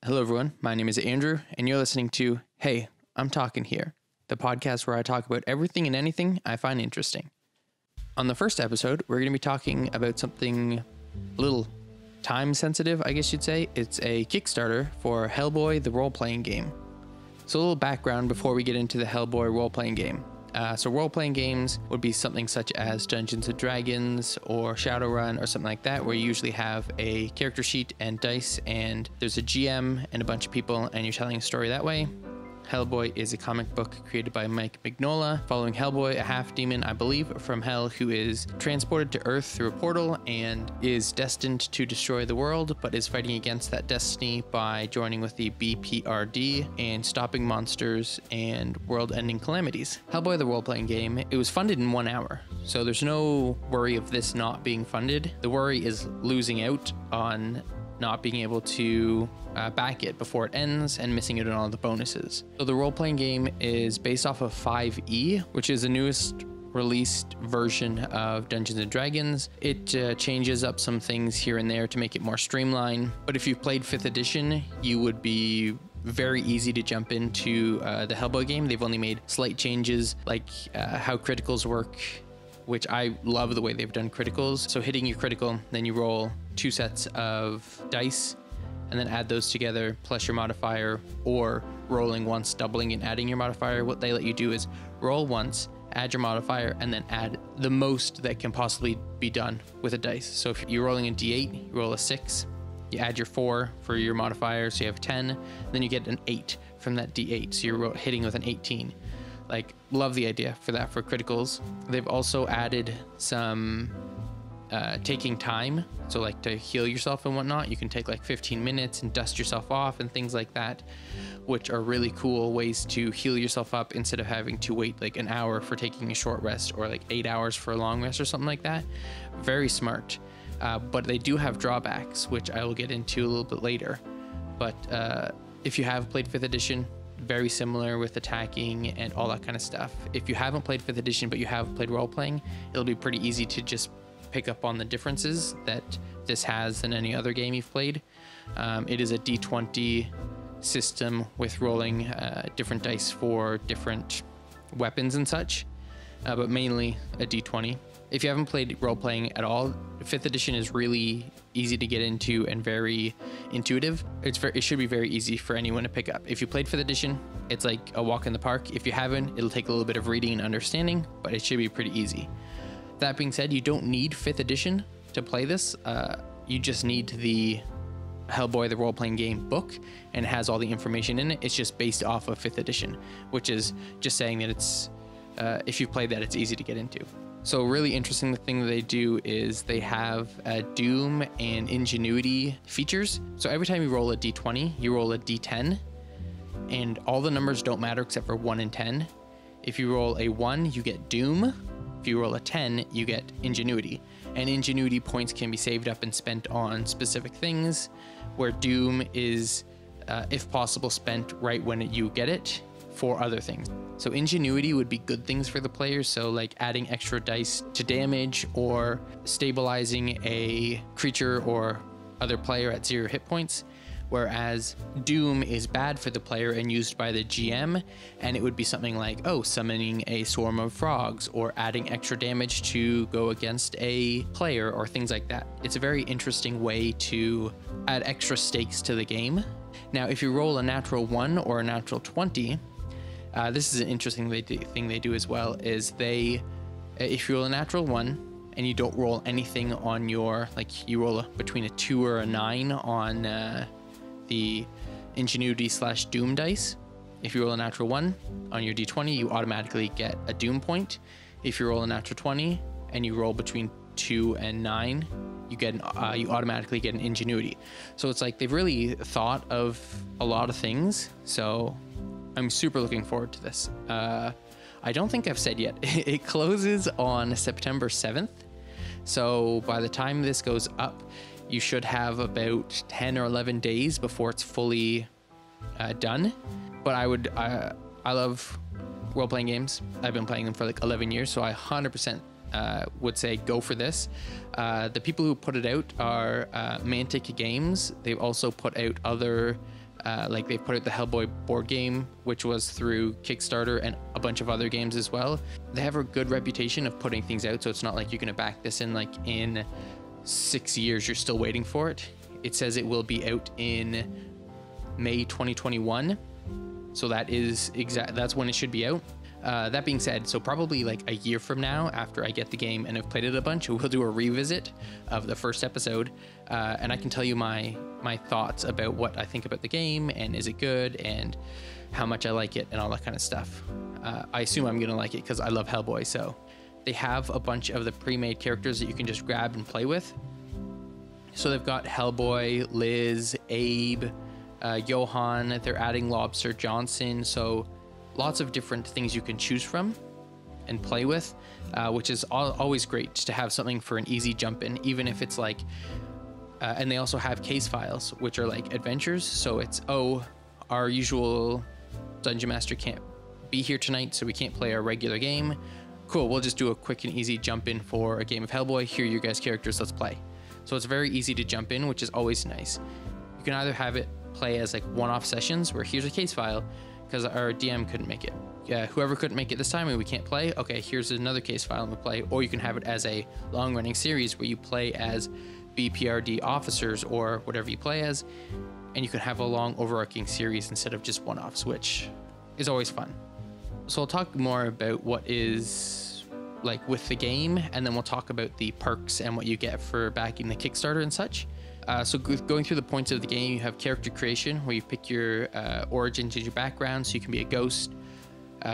Hello, everyone. My name is Andrew, and you're listening to Hey, I'm Talkin here, the podcast where I talk about everything and anything I find interesting. On the first episode, we're going to be talking about something a little time sensitive, I guess you'd say. It's a Kickstarter for Hellboy the Roleplaying game. So a little background before we get into the Hellboy Roleplaying game. So role-playing games would be something such as Dungeons & Dragons or Shadowrun or something like that, where you usually have a character sheet and dice, and there's a GM and a bunch of people, and you're telling a story that way. Hellboy is a comic book created by Mike Mignola, following Hellboy, a half-demon, I believe, from Hell, who is transported to Earth through a portal and is destined to destroy the world, but is fighting against that destiny by joining with the BPRD and stopping monsters and world-ending calamities. Hellboy the role-playing game, it was funded in 1 hour, so there's no worry of this not being funded. The worry is losing out on not being able to back it before it ends and missing out on all the bonuses. So the role-playing game is based off of 5e, which is the newest released version of Dungeons & Dragons. It changes up some things here and there to make it more streamlined, but if you've played 5th edition, you would be very easy to jump into the Hellboy game. They've only made slight changes, like how criticals work, which I love the way they've done criticals. So hitting your critical, then you roll 2 sets of dice and then add those together plus your modifier, or rolling once, doubling and adding your modifier. What they let you do is roll once, add your modifier, and then add the most that can possibly be done with a dice. So if you're rolling a d8, you roll a 6, you add your 4 for your modifier, so you have 10, then you get an 8 from that d8, so you're hitting with an 18. Like, love the idea for that for criticals. They've also added some taking time, so like to heal yourself and whatnot, you can take like 15 minutes and dust yourself off and things like that, which are really cool ways to heal yourself up instead of having to wait like an hour for taking a short rest, or like 8 hours for a long rest or something like that. Very smart. But they do have drawbacks, which I will get into a little bit later. But if you have played 5th edition, very similar with attacking and all that kind of stuff. If you haven't played 5th edition but you have played role-playing, it'll be pretty easy to just pick up on the differences that this has than any other game you've played. It is a d20 system with rolling different dice for different weapons and such, but mainly a d20. If you haven't played role-playing at all, 5th edition is really easy to get into and very intuitive. It should be very easy for anyone to pick up. If you played 5th edition, it's like a walk in the park. If you haven't, it'll take a little bit of reading and understanding, but it should be pretty easy. That being said, you don't need 5th edition to play this. You just need the Hellboy the role-playing game book, and it has all the information in it. It's just based off of 5th edition, which is just saying that it's if you've played that, it's easy to get into. So a really interesting thing that they do is they have Doom and Ingenuity features. So every time you roll a d20, you roll a d10, and all the numbers don't matter except for 1 and 10. If you roll a 1, you get Doom. If you roll a 10, you get Ingenuity. And Ingenuity points can be saved up and spent on specific things, where Doom is, if possible, spent right when you get it for other things. So Ingenuity would be good things for the players, so like adding extra dice to damage or stabilizing a creature or other player at 0 hit points. Whereas Doom is bad for the player and used by the GM, and it would be something like, summoning a swarm of frogs or adding extra damage to go against a player or things like that. It's a very interesting way to add extra stakes to the game. Now, if you roll a natural 1 or a natural 20, this is an interesting thing they do as well, is if you roll a natural 1 and you don't roll anything on your, like you roll between a 2 or a 9 on the Ingenuity / Doom dice. If you roll a natural 1 on your d20, you automatically get a Doom point. If you roll a natural 20 and you roll between 2 and 9, you automatically get an Ingenuity. So it's like they've really thought of a lot of things. So I'm super looking forward to this. I don't think I've said yet, it closes on September 7th. So by the time this goes up, you should have about 10 or 11 days before it's fully done. But I love role-playing games. I've been playing them for like 11 years, so I 100% would say go for this. The people who put it out are Mantic Games. They've also put out other Like they put out the Hellboy board game, which was through Kickstarter, and a bunch of other games as well. They have a good reputation of putting things out, so it's not like you're going to back this in like in 6 years, you're still waiting for it. It says it will be out in May 2021. So that's when it should be out. That being said, so probably like a year from now, after I get the game and have played it a bunch, we'll do a revisit of the first episode, and I can tell you my thoughts about what I think about the game, and is it good, and how much I like it, and all that kind of stuff. I assume I'm gonna like it because I love Hellboy. So they have a bunch of the pre-made characters that you can just grab and play with. So they've got Hellboy, Liz, Abe, Johan. They're adding Lobster Johnson. So lots of different things you can choose from and play with, which is always great to have something for an easy jump in, even if it's like, and they also have case files, which are like adventures. So it's, our usual Dungeon Master can't be here tonight, so we can't play our regular game. Cool, we'll just do a quick and easy jump in for a game of Hellboy. Here are your guys' characters, let's play. So it's very easy to jump in, which is always nice. You can either have it play as like one-off sessions where here's a case file, because our DM couldn't make it. Whoever couldn't make it this time and we can't play, okay, here's another case file and we play. Or you can have it as a long-running series where you play as BPRD officers or whatever you play as, and you can have a long overarching series instead of just one-offs, which is always fun. So I'll talk more about what is like with the game, and then we'll talk about the perks and what you get for backing the Kickstarter and such. So going through the points of the game, you have character creation, where you pick your origins and your background. So you can be a ghost,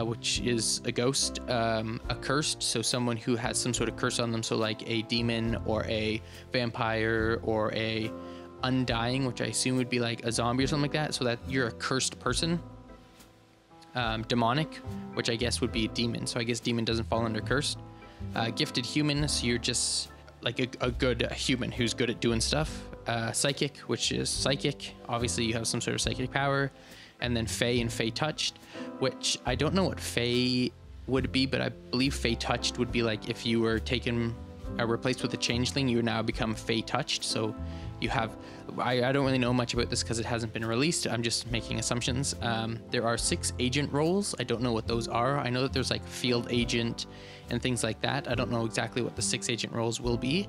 which is a ghost, a cursed, so someone who has some sort of curse on them, so like a demon or a vampire or a undying, which I assume would be like a zombie or something like that, so that you're a cursed person. Demonic, which I guess would be a demon, so I guess demon doesn't fall under cursed. Gifted human, so you're just like a good human who's good at doing stuff. Psychic, which is psychic, obviously you have some sort of psychic power. And then Fey and Fey touched, which I don't know what Fey would be, but I believe Fey touched would be like if you were taken replaced with a changeling, you now become Fey touched. So you have, I don't really know much about this because it hasn't been released. I'm just making assumptions. There are 6 agent roles. I don't know what those are. I know that there's like field agent and things like that. I don't know exactly what the 6 agent roles will be.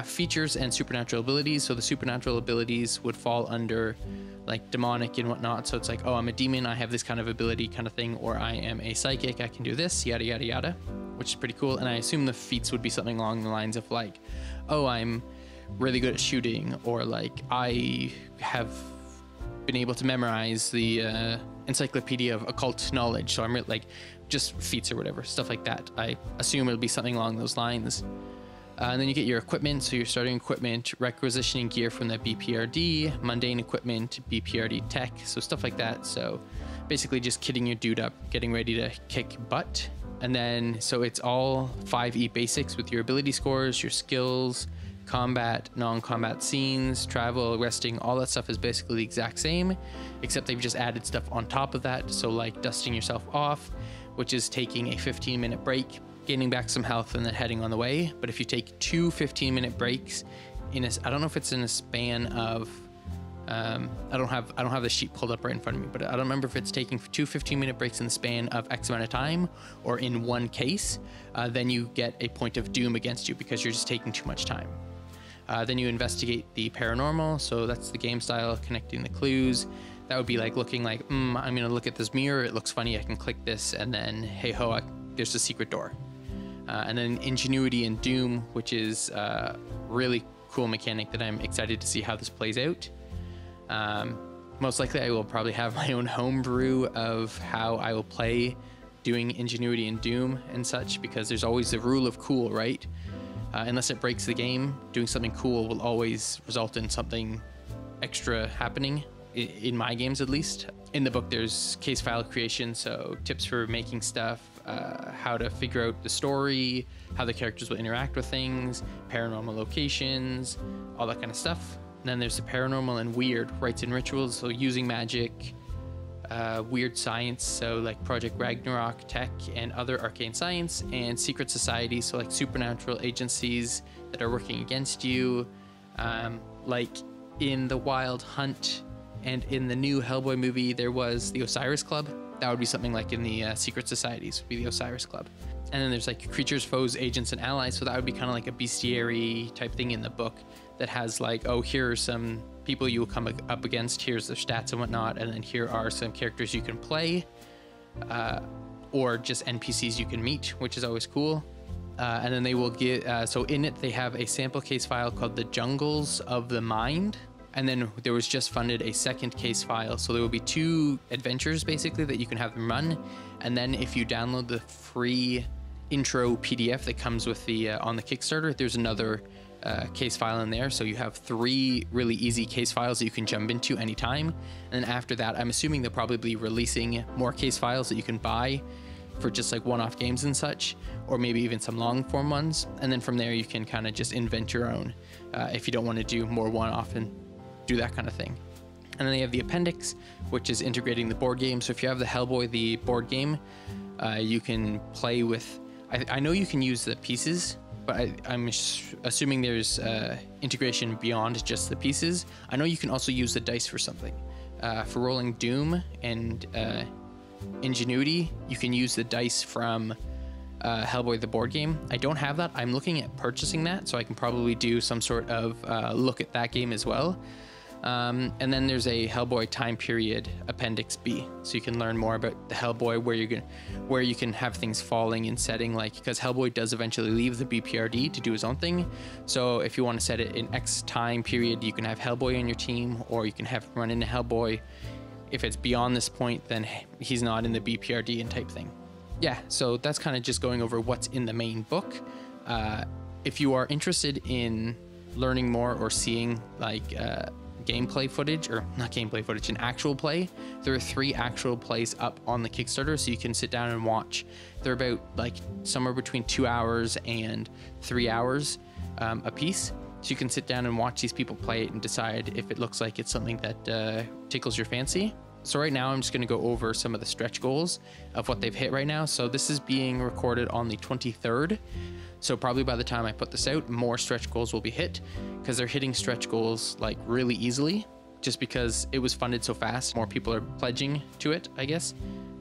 Features and supernatural abilities. So the supernatural abilities would fall under like demonic and whatnot. So it's like, oh, I'm a demon, I have this kind of ability kind of thing, or I am a psychic, I can do this, yada, yada, yada, which is pretty cool. And I assume the feats would be something along the lines of like, oh, I'm really good at shooting, or like I have been able to memorize the encyclopedia of occult knowledge. So I'm like just feats or whatever, stuff like that. I assume it'll be something along those lines. And then you get your equipment, so your starting equipment, requisitioning gear from the BPRD, mundane equipment, BPRD tech, so stuff like that. So basically just kitting your dude up, getting ready to kick butt. And then, so it's all 5E basics with your ability scores, your skills, combat, non-combat scenes, travel, resting, all that stuff is basically the exact same, except they've just added stuff on top of that. So like dusting yourself off, which is taking a 15-minute break, gaining back some health, and then heading on the way. But if you take 2 15-minute breaks in I don't know if it's in a span of, I don't have the sheet pulled up right in front of me, but I don't remember if it's taking 2 15-minute breaks in the span of X amount of time or in one case, then you get a point of doom against you because you're just taking too much time. Then you investigate the paranormal, so that's the game style, connecting the clues. That would be like looking like, I'm gonna look at this mirror, it looks funny, I can click this, and then hey ho, there's a secret door. And then ingenuity and doom, which is a really cool mechanic that I'm excited to see how this plays out. Most likely I will probably have my own homebrew of how I will play doing ingenuity and doom and such, because there's always the rule of cool, right? Unless it breaks the game, doing something cool will always result in something extra happening, in my games at least. In the book there's case file creation, so tips for making stuff, how to figure out the story, how the characters will interact with things, paranormal locations, all that kind of stuff. And then there's the paranormal and weird, rites and rituals, so using magic, weird science, so like Project Ragnarok tech and other arcane science, and secret societies, so like supernatural agencies that are working against you, like in the Wild Hunt And in the new Hellboy movie, there was the Osiris Club. That would be something like in the Secret Societies, would be the Osiris Club. And then there's like creatures, foes, agents, and allies. So that would be kind of like a bestiary type thing in the book that has like, oh, here are some people you will come up against. Here's their stats and whatnot. And then here are some characters you can play, or just NPCs you can meet, which is always cool. And then they will get, so in it, they have a sample case file called the Jungles of the Mind. And then there was just funded a second case file. So there will be 2 adventures basically that you can have them run. And then if you download the free intro PDF that comes with the on the Kickstarter, there's another case file in there. So you have 3 really easy case files that you can jump into anytime. And then after that, I'm assuming they'll probably be releasing more case files that you can buy for just like one-off games and such, or maybe even some long form ones. And then from there, you can kind of just invent your own if you don't want to do more one-off and do that kind of thing. And then they have the appendix, which is integrating the board game. So if you have the Hellboy, the board game, you can play with, I know you can use the pieces, but I'm assuming there's integration beyond just the pieces. I know you can also use the dice for something. For rolling Doom and Ingenuity, you can use the dice from Hellboy the board game. I don't have that. I'm looking at purchasing that, so I can probably do some sort of look at that game as well. And then there's a Hellboy time period appendix B, so you can learn more about the Hellboy, where you can have things falling and setting, like, because Hellboy does eventually leave the BPRD to do his own thing. So if you want to set it in X time period, you can have Hellboy on your team, or you can have him run into Hellboy. If it's beyond this point, then he's not in the BPRD and type thing. Yeah, so that's kind of just going over what's in the main book. If you are interested in learning more or seeing like gameplay footage, or not gameplay footage, an actual play, there are 3 actual plays up on the Kickstarter, so you can sit down and watch. They're about like somewhere between 2 hours and 3 hours a piece. So you can sit down and watch these people play it and decide if it looks like it's something that tickles your fancy. So right now I'm just going to go over some of the stretch goals of what they've hit right now. So this is being recorded on the 23rd. So probably by the time I put this out, more stretch goals will be hit, because they're hitting stretch goals like really easily, just because it was funded so fast. More people are pledging to it, I guess.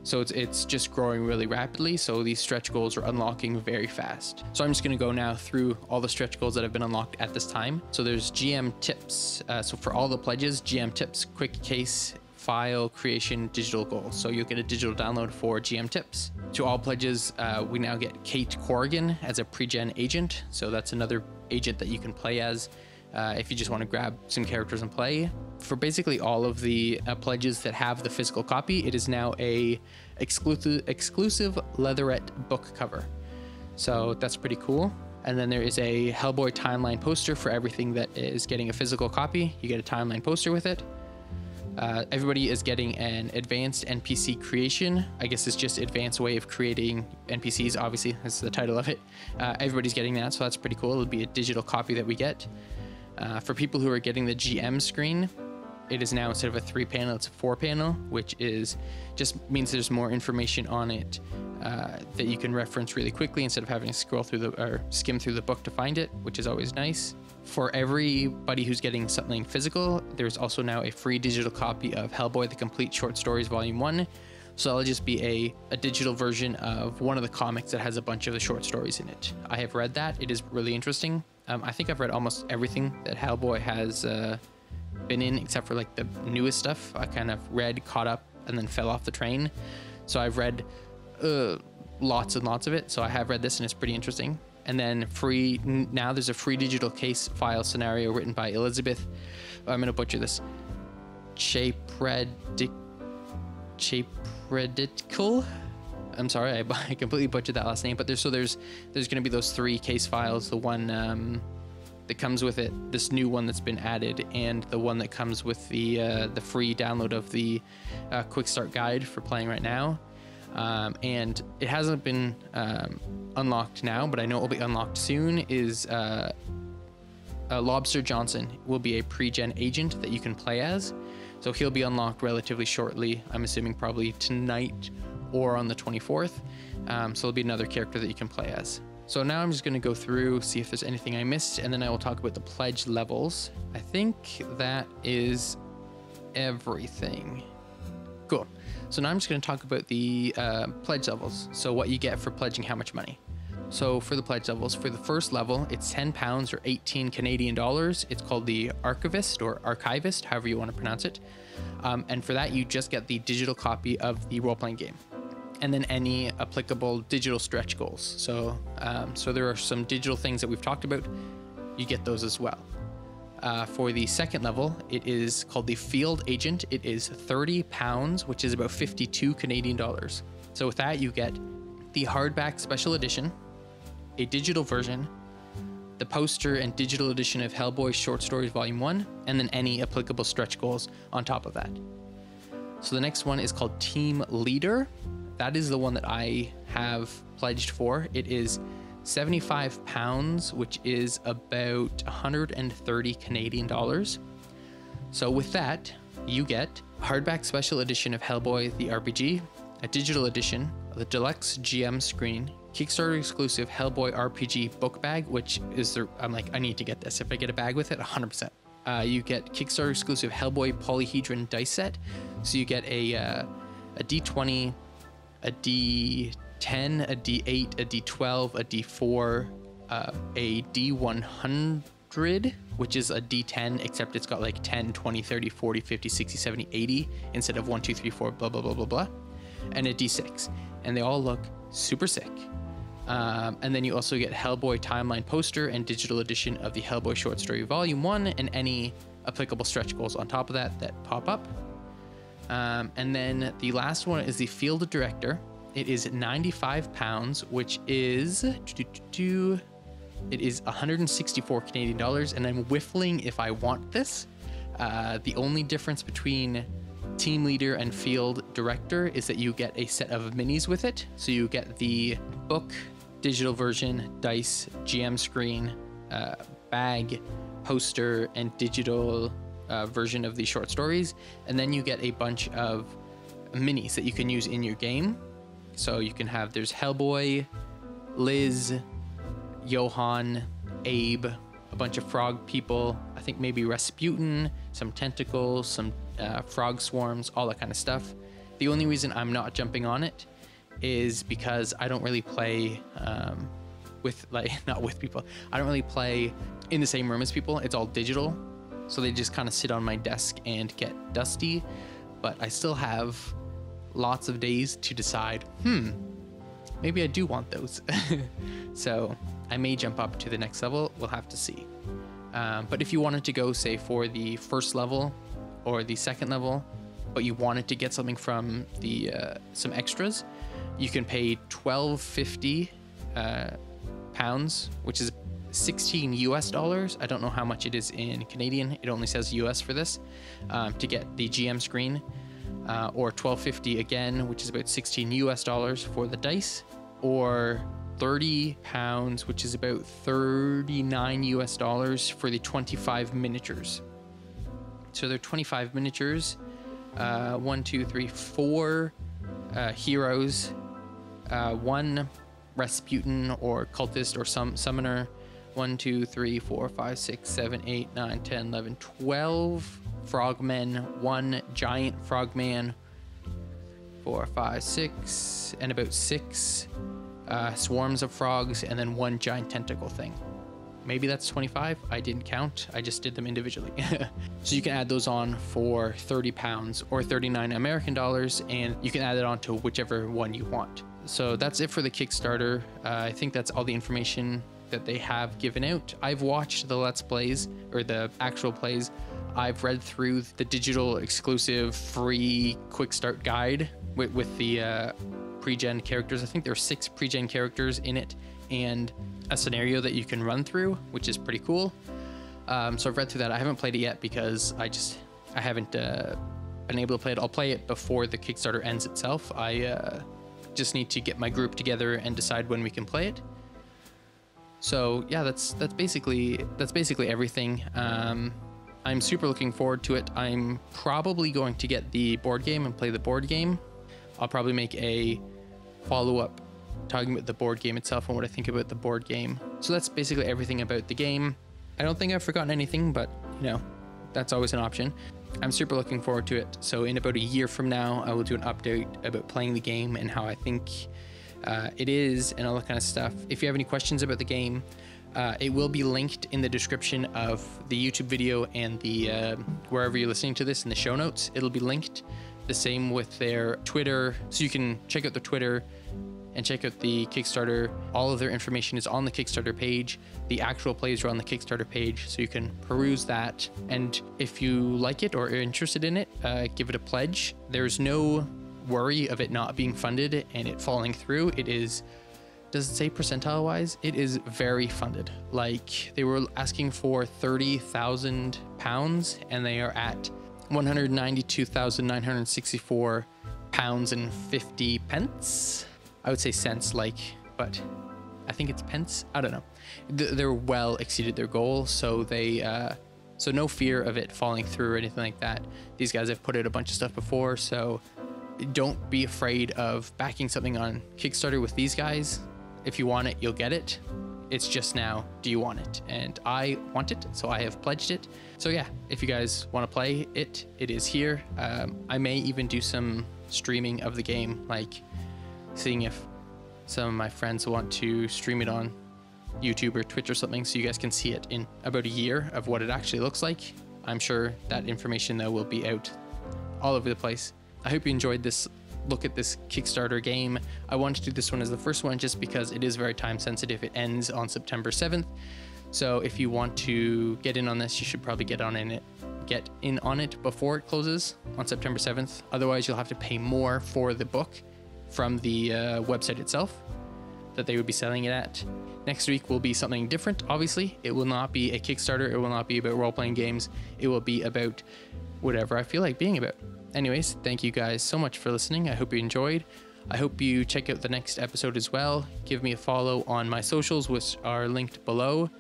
So it's just growing really rapidly. So these stretch goals are unlocking very fast. So I'm just going to go now through all the stretch goals that have been unlocked at this time. So there's GM tips. So for all the pledges, GM tips, quick case, file creation, digital goals. So you'll get a digital download for GM tips. To all pledges, we now get Kate Corrigan as a pre-gen agent. So that's another agent that you can play as if you just want to grab some characters and play. For basically all of the pledges that have the physical copy, it is now a exclusive leatherette book cover. So that's pretty cool. And then there is a Hellboy timeline poster for everything that is getting a physical copy. You get a timeline poster with it. Everybody is getting an advanced NPC creation. I guess it's just advanced way of creating NPCs, obviously, that's the title of it. Everybody's getting that, so that's pretty cool. It'll be a digital copy that we get. For people who are getting the GM screen, it is now, instead of a 3-panel, it's a 4-panel, which is just means there's more information on it that you can reference really quickly instead of having to scroll through or skim through the book to find it, which is always nice. For everybody who's getting something physical, there's also now a free digital copy of Hellboy: The Complete Short Stories Volume 1. So that'll just be a digital version of one of the comics that has a bunch of the short stories in it. I have read that. It is really interesting. I think I've read almost everything that Hellboy has been in, except for like the newest stuff. I kind of read, caught up, and then fell off the train. So I've read lots and lots of it. So I have read this, and it's pretty interesting. And then now there's a free digital case file scenario written by Elizabeth. I'm going to butcher this. Chapredical. I'm sorry, I completely butchered that last name. But there's going to be those 3 case files. The one that comes with it, this new one that's been added, and the one that comes with the free download of the quick start guide for playing right now. And it hasn't been unlocked now, but I know it will be unlocked soon, is Lobster Johnson will be a pre-gen agent that you can play as. So he'll be unlocked relatively shortly. I'm assuming probably tonight or on the 24th. So there'll be another character that you can play as. So now I'm just going to go through, see if there's anything I missed, and then I will talk about the pledge levels. I think that is everything. Cool. So now I'm just going to talk about the pledge levels. So what you get for pledging how much money. So for the pledge levels, for the first level, it's £10 or 18 Canadian dollars. It's called the Archivist or Archivist, however you want to pronounce it. And for that, you just get the digital copy of the role-playing game, and then any applicable digital stretch goals. So, so there are some digital things that we've talked about. You get those as well. For the second level, it is called the Field Agent. It is £30, which is about 52 Canadian dollars. So with that, you get the hardback special edition, a digital version, the poster and digital edition of Hellboy Short Stories Volume 1, and then any applicable stretch goals on top of that. So the next one is called Team Leader. That is the one that I have pledged for. It is £75, which is about 130 Canadian dollars. So with that, you get a hardback special edition of Hellboy the RPG, a digital edition of the deluxe GM screen, Kickstarter exclusive Hellboy RPG book bag, which is I'm like, I need to get this. If I get a bag with it, 100%. You get Kickstarter exclusive Hellboy polyhedron dice set. So you get a D20, a D10, a D8, a D12, a D4, a D100, which is a D10, except it's got like 10, 20, 30, 40, 50, 60, 70, 80 instead of 1, 2, 3, 4, blah, blah, blah, blah, blah, and a D6. And they all look super sick. And then you also get Hellboy timeline poster and digital edition of the Hellboy Short Story Volume 1 and any applicable stretch goals on top of that pop up. And then the last one is the Field Director. It is £95, which is it is 164 Canadian dollars, and I'm whiffling if I want this. The only difference between Team Leader and Field Director is that you get a set of minis with it. So you get the book, digital version, dice, GM screen, bag, poster, and digital version of the short stories. And then you get a bunch of minis that you can use in your game. So you can have, there's Hellboy, Liz, Johan, Abe, a bunch of frog people, I think maybe Rasputin, some tentacles, some frog swarms, all that kind of stuff. The only reason I'm not jumping on it is because I don't really play not with people. I don't really play in the same room as people. It's all digital. So they just kind of sit on my desk and get dusty. But I still have lots of days to decide, maybe I do want those. So I may jump up to the next level. We'll have to see. But if you wanted to go, say, for the first level or the second level, but you wanted to get something from the some extras, you can pay £12.50 pounds, which is 16 US dollars. I don't know how much it is in Canadian. It only says US for this, to get the GM screen, or £12.50 again, which is about 16 US dollars for the dice, or £30, which is about 39 US dollars for the 25 miniatures. So they're 25 miniatures, 1, 2, 3, 4 heroes, 1 Rasputin or cultist or summoner, 1, 2, 3, 4, 5, 6, 7, 8, 9, 10, 11, 12 frogmen, 1 giant frogman, 4, 5, 6, and about 6 swarms of frogs, and then 1 giant tentacle thing. Maybe that's 25. I didn't count. I just did them individually. So you can add those on for £30 or 39 American dollars, and you can add it on to whichever one you want. So that's it for the Kickstarter. I think that's all the information that they have given out. I've watched the Let's Plays, or the actual plays. I've read through the digital exclusive free quick start guide with the pre-gen characters. I think there are 6 pre-gen characters in it, and a scenario that you can run through, which is pretty cool. So I've read through that. I haven't played it yet because I haven't been able to play it. I'll play it before the Kickstarter ends itself. I just need to get my group together and decide when we can play it. So yeah, that's basically everything. I'm super looking forward to it. I'm probably going to get the board game and play the board game. I'll probably make a follow-up talking about the board game itself and what I think about the board game. So that's basically everything about the game. I don't think I've forgotten anything, but you know, that's always an option. I'm super looking forward to it. So in about a year from now, I will do an update about playing the game and how I think it is and all that kind of stuff. If you have any questions about the game, it will be linked in the description of the YouTube video and the wherever you're listening to this in the show notes. It'll be linked. The same with their Twitter, so you can check out their Twitter and check out the Kickstarter. All of their information is on the Kickstarter page. The actual plays are on the Kickstarter page, so you can peruse that. And if you like it or are interested in it, give it a pledge. There's no worry of it not being funded and it falling through. It is, does it say percentile wise? It is very funded. Like, they were asking for £30,000 and they are at £192,964 and 50 pence. I would say cents, like, but I think it's pence. I don't know. They're well exceeded their goal, so they so no fear of it falling through or anything like that. These guys have put out a bunch of stuff before, so don't be afraid of backing something on Kickstarter with these guys. If you want it, you'll get it. It's just now, do you want it? And I want it, so I have pledged it. So yeah, if you guys want to play it, it is here. I may even do some streaming of the game, like seeing if some of my friends want to stream it on YouTube or Twitch or something, so you guys can see it in about a year of what it actually looks like. I'm sure that information though will be out all over the place. I hope you enjoyed this look at this Kickstarter game. I wanted to do this one as the first one just because it is very time sensitive. It ends on September 7th. So if you want to get in on this, you should probably get in on it before it closes on September 7th. Otherwise, you'll have to pay more for the book from the website itself that they would be selling it at. Next week will be something different. Obviously, it will not be a Kickstarter. It will not be about role-playing games. It will be about whatever I feel like being about. Anyways, thank you guys so much for listening. I hope you enjoyed. I hope you check out the next episode as well. Give me a follow on my socials, which are linked below.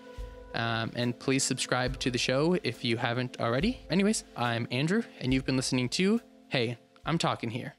And please subscribe to the show if you haven't already. Anyways, I'm Andrew, and you've been listening to Hey, I'm Talkin' Here.